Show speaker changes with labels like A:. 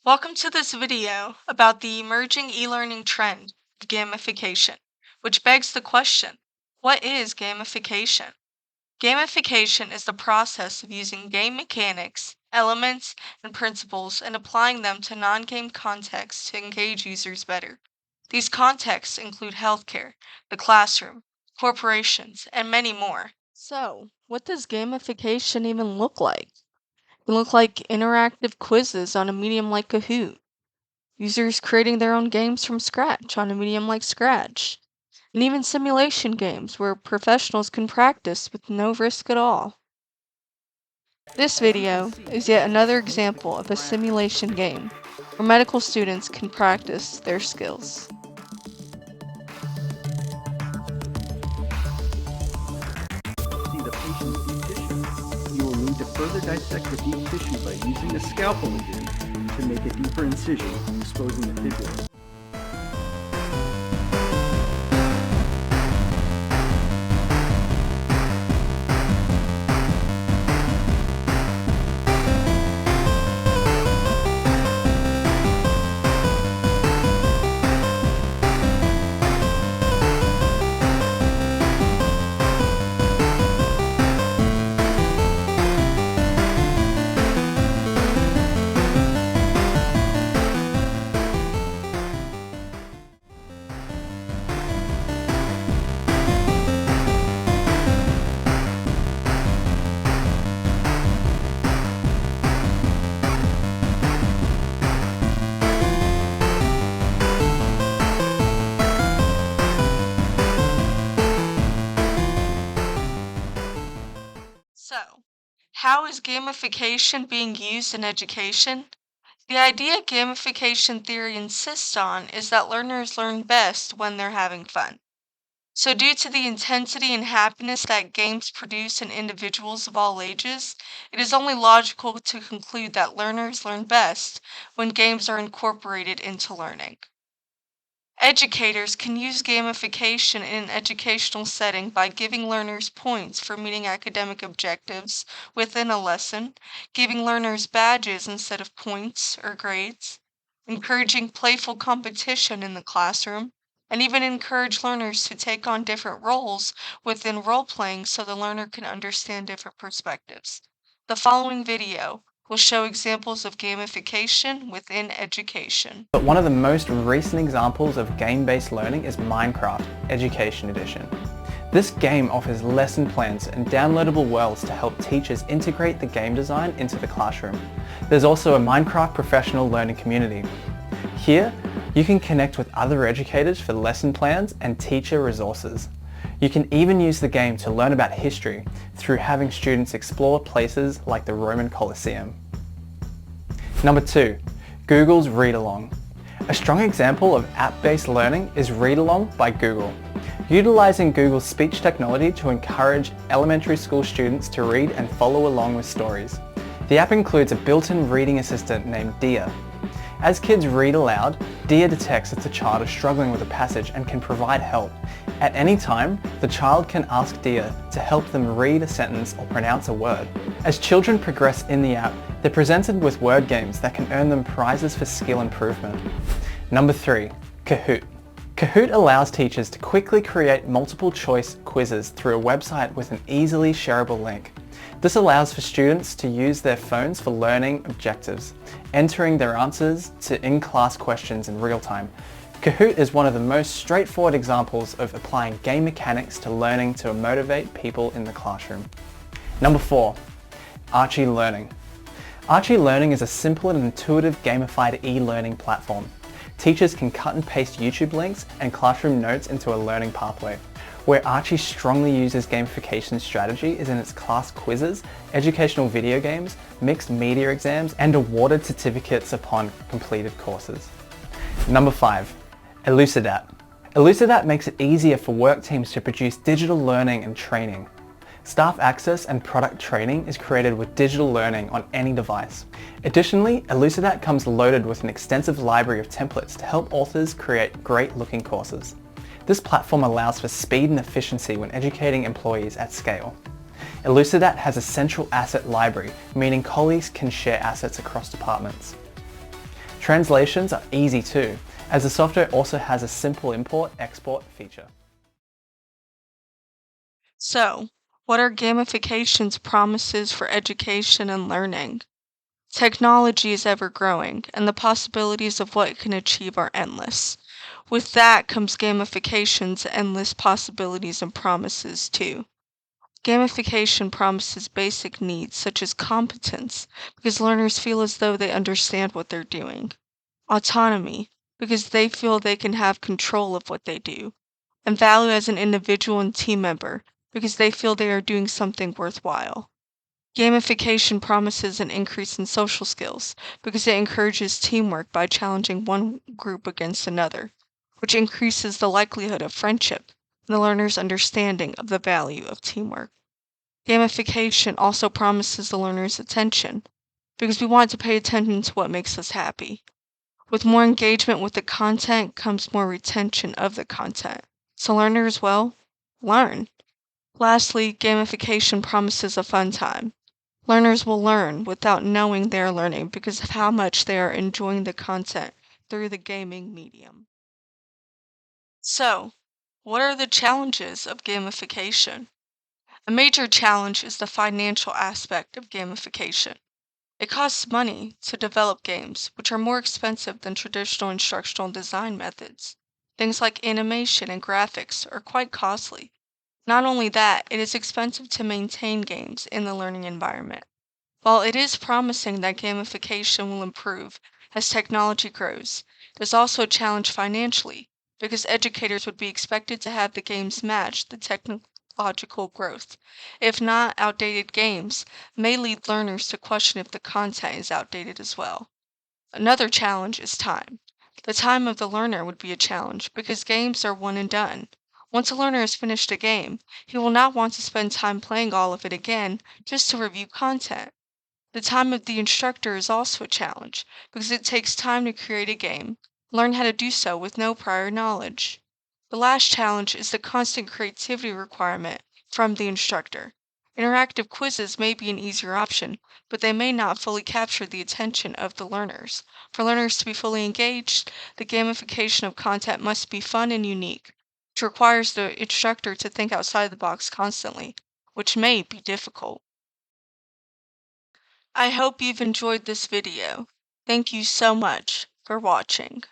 A: Welcome to this video about the emerging e-learning trend of gamification, which begs the question, what is gamification? Gamification is the process of using game mechanics, elements, and principles and applying them to non-game contexts to engage users better. These contexts include healthcare, the classroom, corporations, and many more. So, what does gamification even look like? It can look like interactive quizzes on a medium like Kahoot, users creating their own games from scratch on a medium like Scratch, and even simulation games where professionals can practice with no risk at all. This video is yet another example of a simulation game where medical students can practice their skills.
B: See the patient's deep tissue. You will need to further dissect the deep tissue by using a scalpel again to make a deeper incision, exposing the fibula.
A: So, how is gamification being used in education? The idea gamification theory insists on is that learners learn best when they're having fun. So, due to the intensity and happiness that games produce in individuals of all ages, it is only logical to conclude that learners learn best when games are incorporated into learning. Educators can use gamification in an educational setting by giving learners points for meeting academic objectives within a lesson, giving learners badges instead of points or grades, encouraging playful competition in the classroom, and even encourage learners to take on different roles within role playing so the learner can understand different perspectives. The following video will show examples of gamification within education.
C: But one of the most recent examples of game-based learning is Minecraft Education Edition. This game offers lesson plans and downloadable worlds to help teachers integrate the game design into the classroom. There's also a Minecraft professional learning community. Here, you can connect with other educators for lesson plans and teacher resources. You can even use the game to learn about history through having students explore places like the Roman Colosseum. Number 2, Google's Read Along. A strong example of app-based learning is Read Along by Google, utilizing Google's speech technology to encourage elementary school students to read and follow along with stories. The app includes a built-in reading assistant named Dia. As kids read aloud, Dia detects if the child is struggling with a passage and can provide help. At any time, the child can ask Dia to help them read a sentence or pronounce a word. As children progress in the app, they're presented with word games that can earn them prizes for skill improvement. Number 3, Kahoot. Kahoot allows teachers to quickly create multiple choice quizzes through a website with an easily shareable link. This allows for students to use their phones for learning objectives, entering their answers to in-class questions in real time. Kahoot is one of the most straightforward examples of applying game mechanics to learning to motivate people in the classroom. Number 4, Archie Learning. Archie Learning is a simple and intuitive gamified e-learning platform. Teachers can cut and paste YouTube links and classroom notes into a learning pathway. Where Archie strongly uses gamification strategy is in its class quizzes, educational video games, mixed media exams, and awarded certificates upon completed courses. Number 5, Elucidat. Elucidat makes it easier for work teams to produce digital learning and training. Staff access and product training is created with digital learning on any device. Additionally, Elucidat comes loaded with an extensive library of templates to help authors create great-looking courses. This platform allows for speed and efficiency when educating employees at scale. Elucidat has a central asset library, meaning colleagues can share assets across departments. Translations are easy too, as the software also has a simple import-export feature.
A: So, what are gamification's promises for education and learning? Technology is ever growing, and the possibilities of what it can achieve are endless. With that comes gamification's endless possibilities and promises, too. Gamification promises basic needs such as competence, because learners feel as though they understand what they're doing, autonomy, because they feel they can have control of what they do, and value as an individual and team member, because they feel they are doing something worthwhile. Gamification promises an increase in social skills because it encourages teamwork by challenging one group against another, which increases the likelihood of friendship and the learner's understanding of the value of teamwork. Gamification also promises the learner's attention because we want to pay attention to what makes us happy. With more engagement with the content comes more retention of the content. So learners, well, learn. Lastly, gamification promises a fun time. Learners will learn without knowing they are learning because of how much they are enjoying the content through the gaming medium. So, what are the challenges of gamification? A major challenge is the financial aspect of gamification. It costs money to develop games, which are more expensive than traditional instructional design methods. Things like animation and graphics are quite costly. Not only that, it is expensive to maintain games in the learning environment. While it is promising that gamification will improve as technology grows, there's also a challenge financially, because educators would be expected to have the games match the technological growth. If not, outdated games may lead learners to question if the content is outdated as well. Another challenge is time. The time of the learner would be a challenge because games are one and done. Once a learner has finished a game, he will not want to spend time playing all of it again just to review content. The time of the instructor is also a challenge because it takes time to create a game, learn how to do so with no prior knowledge. The last challenge is the constant creativity requirement from the instructor. Interactive quizzes may be an easier option, but they may not fully capture the attention of the learners. For learners to be fully engaged, the gamification of content must be fun and unique, which requires the instructor to think outside the box constantly, which may be difficult. I hope you've enjoyed this video. Thank you so much for watching.